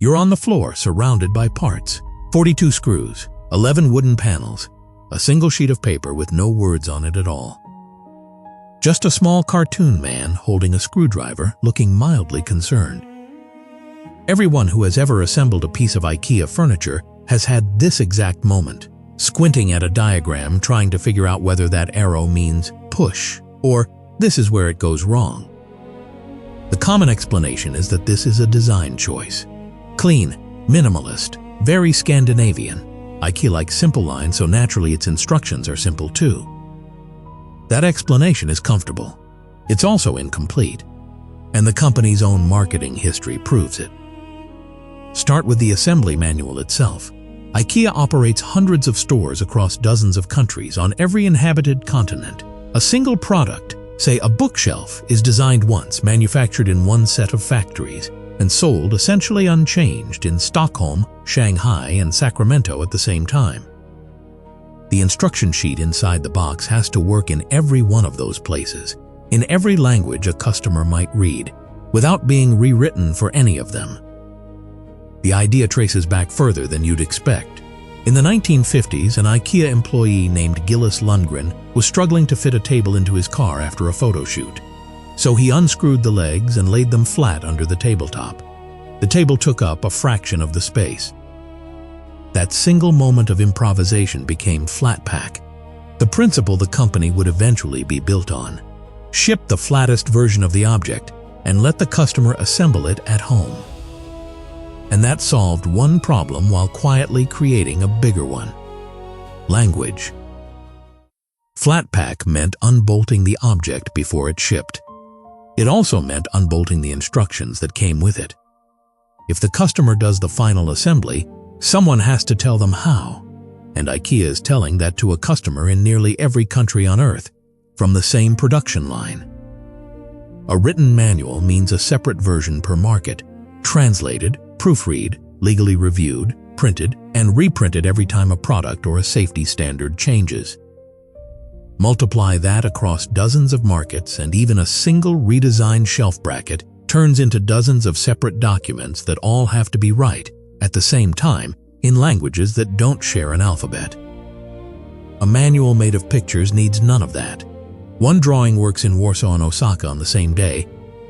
You're on the floor surrounded by parts. 42 screws, 11 wooden panels, a single sheet of paper with no words on it at all. Just a small cartoon man holding a screwdriver, looking mildly concerned. Everyone who has ever assembled a piece of IKEA furniture has had this exact moment, squinting at a diagram trying to figure out whether that arrow means push or this is where it goes wrong. The common explanation is that this is a design choice. Clean, minimalist, very Scandinavian. IKEA likes simple lines, so naturally its instructions are simple too. That explanation is comfortable. It's also incomplete, and the company's own marketing history proves it. Start with the assembly manual itself. IKEA operates hundreds of stores across dozens of countries on every inhabited continent. A single product, say a bookshelf, is designed once, manufactured in one set of factories, and sold essentially unchanged in Stockholm, Shanghai, and Sacramento at the same time. The instruction sheet inside the box has to work in every one of those places, in every language a customer might read, without being rewritten for any of them. The idea traces back further than you'd expect. In the 1950s, an IKEA employee named Gillis Lundgren was struggling to fit a table into his car after a photo shoot. So he unscrewed the legs and laid them flat under the tabletop. The table took up a fraction of the space. That single moment of improvisation became flat pack, the principle the company would eventually be built on. Ship the flattest version of the object and let the customer assemble it at home. And that solved one problem while quietly creating a bigger one. Language. Flat pack meant unbolting the object before it shipped. It also meant unbolting the instructions that came with it. If the customer does the final assembly, someone has to tell them how, and IKEA is telling that to a customer in nearly every country on Earth, from the same production line. A written manual means a separate version per market, translated, proofread, legally reviewed, printed, and reprinted every time a product or a safety standard changes. Multiply that across dozens of markets, and even a single redesigned shelf bracket turns into dozens of separate documents that all have to be right at the same time in languages that don't share an alphabet. A manual made of pictures needs none of that. One drawing works in Warsaw and Osaka on the same day,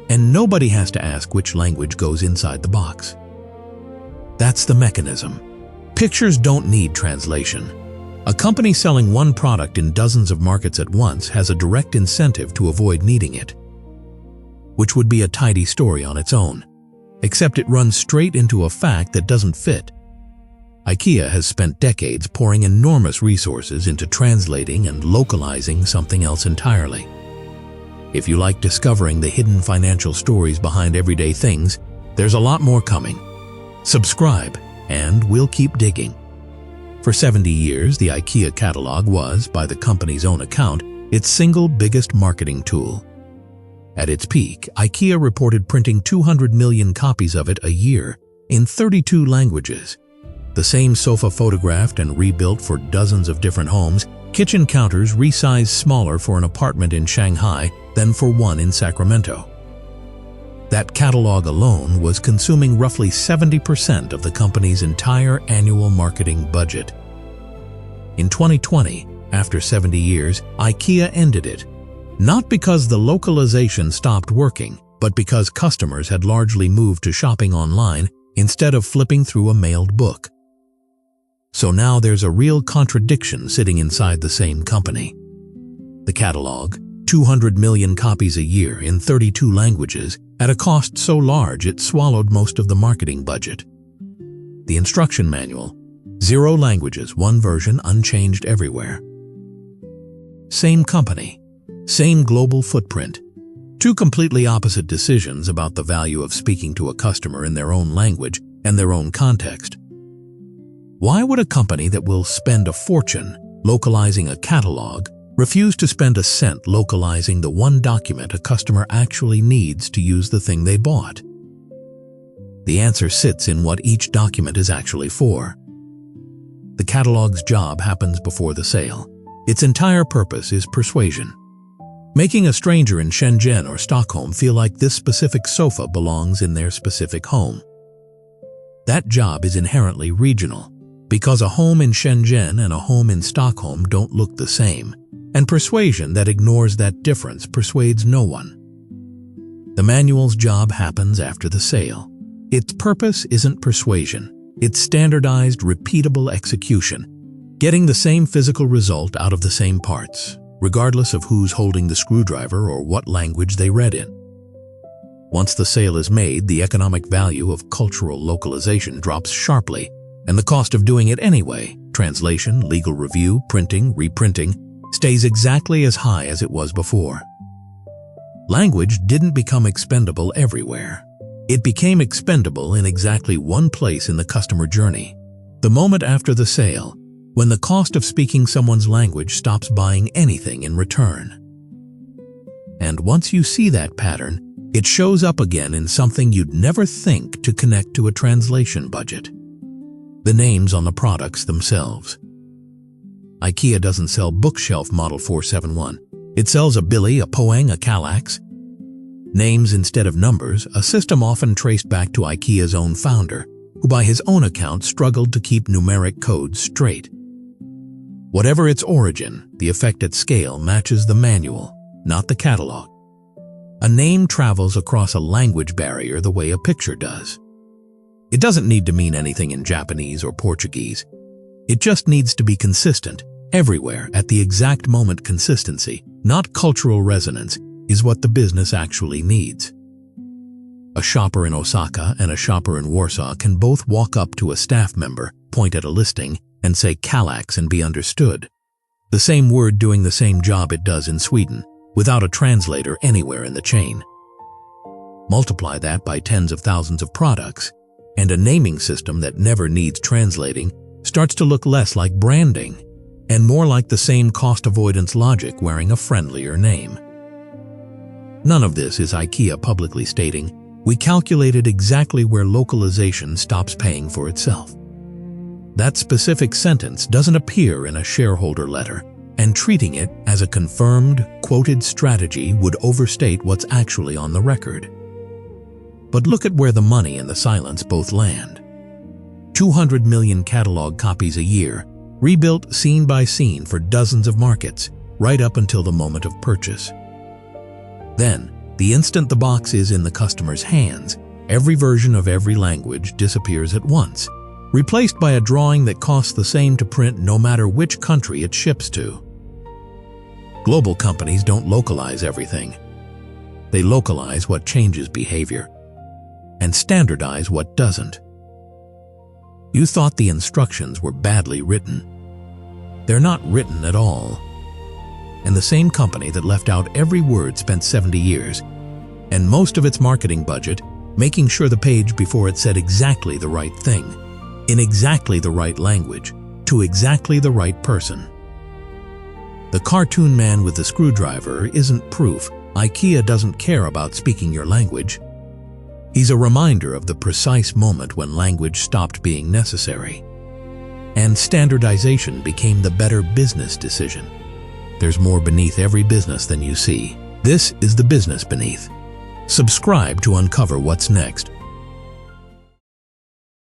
and nobody has to ask which language goes inside the box. That's the mechanism. Pictures don't need translation. A company selling one product in dozens of markets at once has a direct incentive to avoid needing it, which would be a tidy story on its own, except it runs straight into a fact that doesn't fit. IKEA has spent decades pouring enormous resources into translating and localizing something else entirely. If you like discovering the hidden financial stories behind everyday things, there's a lot more coming. Subscribe, and we'll keep digging. For 70 years, the IKEA Catalogue was, by the company's own account, its single biggest marketing tool. At its peak, IKEA reported printing 200 million copies of it a year in 32 languages. The same sofa photographed and rebuilt for dozens of different homes, kitchen counters resized smaller for an apartment in Shanghai than for one in Sacramento. That catalog alone was consuming roughly 70% of the company's entire annual marketing budget. In 2020, after 70 years, IKEA ended it. Not because the localization stopped working, but because customers had largely moved to shopping online instead of flipping through a mailed book. So now there's a real contradiction sitting inside the same company. The Catalogue, 200 million copies a year in 32 languages, at a cost so large it swallowed most of the marketing budget. The instruction manual, 0 languages, 1 version, unchanged everywhere. Same company, same global footprint. 2 completely opposite decisions about the value of speaking to a customer in their own language and their own context. Why would a company that will spend a fortune localizing a catalog refuse to spend a cent localizing the one document a customer actually needs to use the thing they bought? The answer sits in what each document is actually for. The catalog's job happens before the sale. Its entire purpose is persuasion. Making a stranger in Shenzhen or Stockholm feel like this specific sofa belongs in their specific home. That job is inherently regional, because a home in Shenzhen and a home in Stockholm don't look the same, and persuasion that ignores that difference persuades no one. The manual's job happens after the sale. Its purpose isn't persuasion, it's standardized, repeatable execution, getting the same physical result out of the same parts, regardless of who's holding the screwdriver or what language they read in. Once the sale is made, the economic value of cultural localization drops sharply, and the cost of doing it anyway, translation, legal review, printing, reprinting, stays exactly as high as it was before. Language didn't become expendable everywhere. It became expendable in exactly one place in the customer journey, the moment after the sale, when the cost of speaking someone's language stops buying anything in return. And once you see that pattern, it shows up again in something you'd never think to connect to a translation budget. The names on the products themselves. IKEA doesn't sell bookshelf model 471. It sells a Billy, a Poang, a Catalogues. Names instead of numbers, a system often traced back to IKEA's own founder, who by his own account struggled to keep numeric codes straight. Whatever its origin, the effect at scale matches the manual, not the catalog. A name travels across a language barrier the way a picture does. It doesn't need to mean anything in Japanese or Portuguese. It just needs to be consistent, everywhere, at the exact moment. Consistency, not cultural resonance, is what the business actually needs. A shopper in Osaka and a shopper in Warsaw can both walk up to a staff member, point at a listing, and say Catalogues and be understood. The same word doing the same job it does in Sweden, without a translator anywhere in the chain. Multiply that by tens of thousands of products, and a naming system that never needs translating starts to look less like branding and more like the same cost avoidance logic wearing a friendlier name. None of this is IKEA publicly stating, "We calculated exactly where localization stops paying for itself." That specific sentence doesn't appear in a shareholder letter, and treating it as a confirmed, quoted strategy would overstate what's actually on the record. But look at where the money and the silence both land. 200 million catalog copies a year, rebuilt scene by scene for dozens of markets, right up until the moment of purchase. Then, the instant the box is in the customer's hands, every version of every language disappears at once, replaced by a drawing that costs the same to print no matter which country it ships to. Global companies don't localize everything. They localize what changes behavior, and standardize what doesn't. You thought the instructions were badly written. They're not written at all. And the same company that left out every word spent 70 years, and most of its marketing budget, making sure the page before it said exactly the right thing, in exactly the right language, to exactly the right person. The cartoon man with the screwdriver isn't proof IKEA doesn't care about speaking your language. He's a reminder of the precise moment when language stopped being necessary, and standardization became the better business decision. There's more beneath every business than you see. This is the business beneath. Subscribe to uncover what's next.